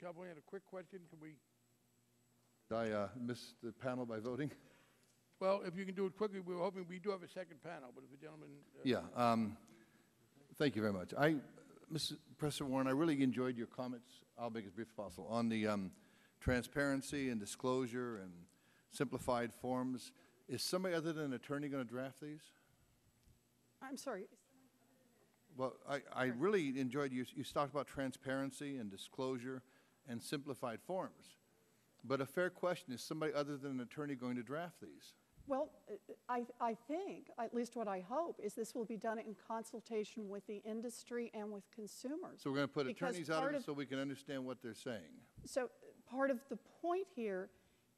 California had a quick question. Can we? Did I miss the panel by voting? Well, if you can do it quickly, we were hoping we do have a second panel, but if the gentleman. Yeah. Thank you very much. Mr. Professor Warren, I really enjoyed your comments. I'll make it as brief as possible on the transparency and disclosure and simplified forms. Is somebody other than an attorney going to draft these? I'm sorry. Well, I really enjoyed you talked about transparency and disclosure and simplified forms. But a fair question, is somebody other than an attorney going to draft these? Well, I think, at least what I hope, is this will be done in consultation with the industry and with consumers. So we're going to put attorneys out of it so we can understand what they're saying. So part of the point here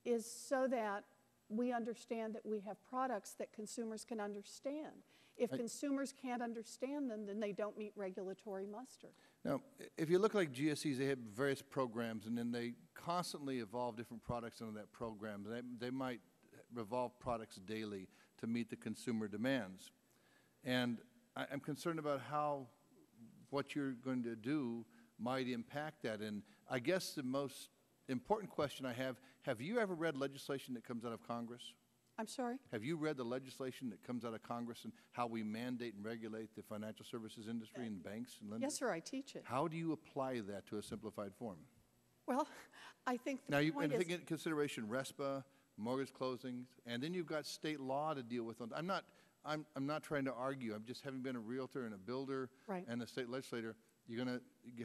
is so that we understand that we have products that consumers can understand. If consumers can't understand them, then they don't meet regulatory muster. Now, if you look like GSEs, they have various programs, and then they constantly evolve different products under that program. They might revolve products daily to meet the consumer demands. And I'm concerned about how what you're going to do might impact that. And I guess the most important question I have you ever read legislation that comes out of Congress? I'm sorry? Have you read the legislation that comes out of Congress and how we mandate and regulate the financial services industry and banks and lenders? Yes, sir, I teach it. How do you apply that to a simplified form? Well, I think the now, point take into consideration RESPA, mortgage closings, and then you've got state law to deal with. I'm not trying to argue. I'm just having been a realtor and a builder and a state legislator. You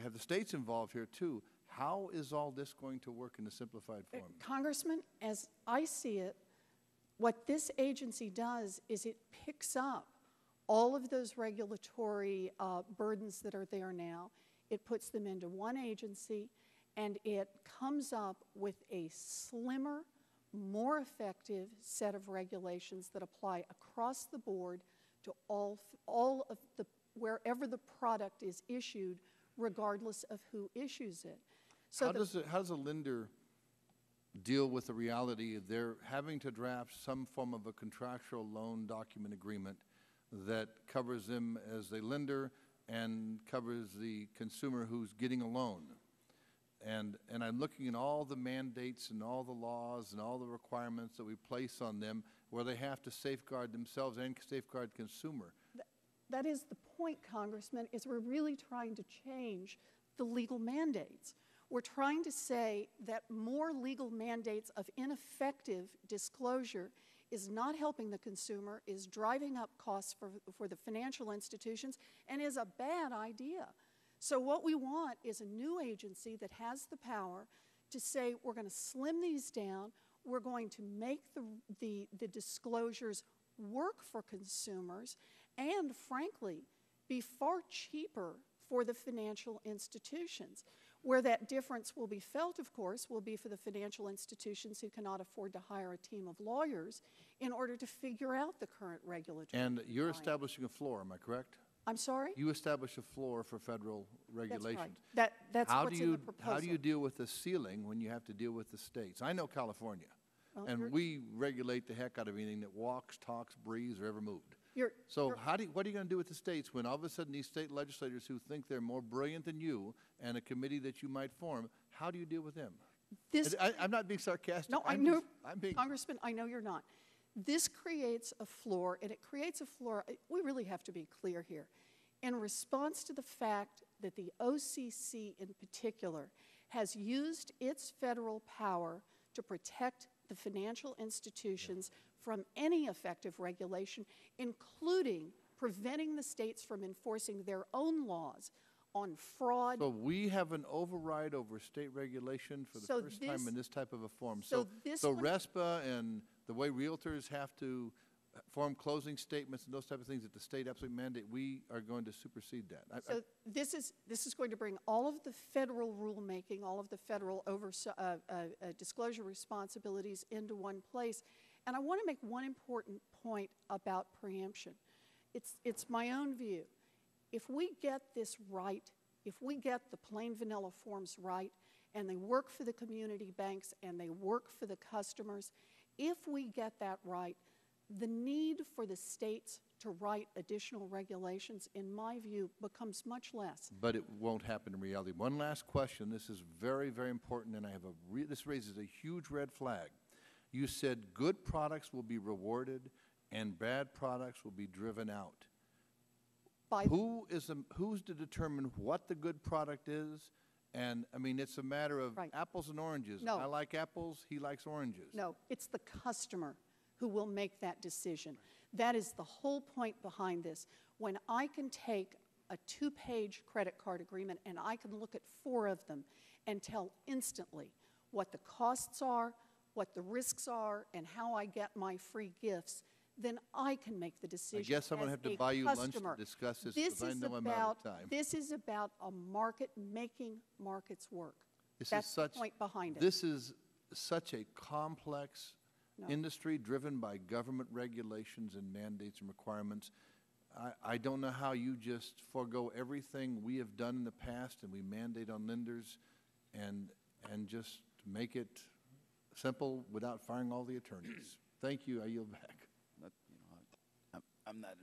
have the states involved here too. How is all this going to work in a simplified form? Congressman, as I see it, what this agency does is it picks up all of those regulatory burdens that are there now. It puts them into one agency, and it comes up with a slimmer, more effective set of regulations that apply across the board to all of the, wherever the product is issued, regardless of who issues it. So how does a lender deal with the reality of they're having to draft some form of a contractual loan document agreement that covers them as a lender and covers the consumer who's getting a loan? And I'm looking at all the mandates and all the laws and all the requirements that we place on them where they have to safeguard themselves and safeguard the consumer. That is the point, Congressman, is we're really trying to change the legal mandates. We're trying to say that more legal mandates of ineffective disclosure is not helping the consumer, is driving up costs for the financial institutions, and is a bad idea. So what we want is a new agency that has the power to say we're going to slim these down, we're going to make the disclosures work for consumers, and frankly, be far cheaper for the financial institutions. Where that difference will be felt, of course, will be for the financial institutions who cannot afford to hire a team of lawyers in order to figure out the current regulatory. And you're establishing a floor, am I correct? I'm sorry? You establish a floor for federal regulations. That's right. That's what's in the proposal. How do you deal with the ceiling when you have to deal with the states? I know California, and we regulate the heck out of anything that walks, talks, breathes, or ever moved. So what are you going to do with the states when all of a sudden these state legislators who think they're more brilliant than you and a committee that you might form, how do you deal with them? I'm not being sarcastic. No, I know, Congressman, I know you're not. This creates a floor, and it creates a floor. We really have to be clear here. In response to the fact that the OCC in particular has used its federal power to protect the financial institutions from any effective regulation, including preventing the states from enforcing their own laws on fraud. So we have an override over state regulation for the first time in this type of a form. So RESPA and the way realtors have to form closing statements and those type of things that the state absolutely mandate, we are going to supersede that. So this is going to bring all of the federal rulemaking, all of the federal disclosure responsibilities into one place. And I want to make one important point about preemption. It's my own view. If we get this right, if we get the plain vanilla forms right, and they work for the community banks and they work for the customers, if we get that right, the need for the states to write additional regulations, in my view, becomes much less. But it won't happen in reality. One last question. This is very, very important, and I have this raises a huge red flag. You said good products will be rewarded and bad products will be driven out. By Who's to determine what the good product is? And, I mean, it's a matter of Right. apples and oranges. No. I like apples, he likes oranges. No, it's the customer who will make that decision. That is the whole point behind this. When I can take a 2-page credit card agreement and I can look at 4 of them and tell instantly what the costs are, what the risks are, and how I get my free gifts, then I can make the decision. I guess I'm going to as have to a buy you lunch customer. to discuss this because I know I'm out of time. This is about a market making markets work. This is That's the such- point behind it. This is such a complex No. industry driven by government regulations and mandates and requirements. I don't know how you just forego everything we have done in the past and we mandate on lenders and just make it simple without firing all the attorneys. Thank you. I yield back. I'm not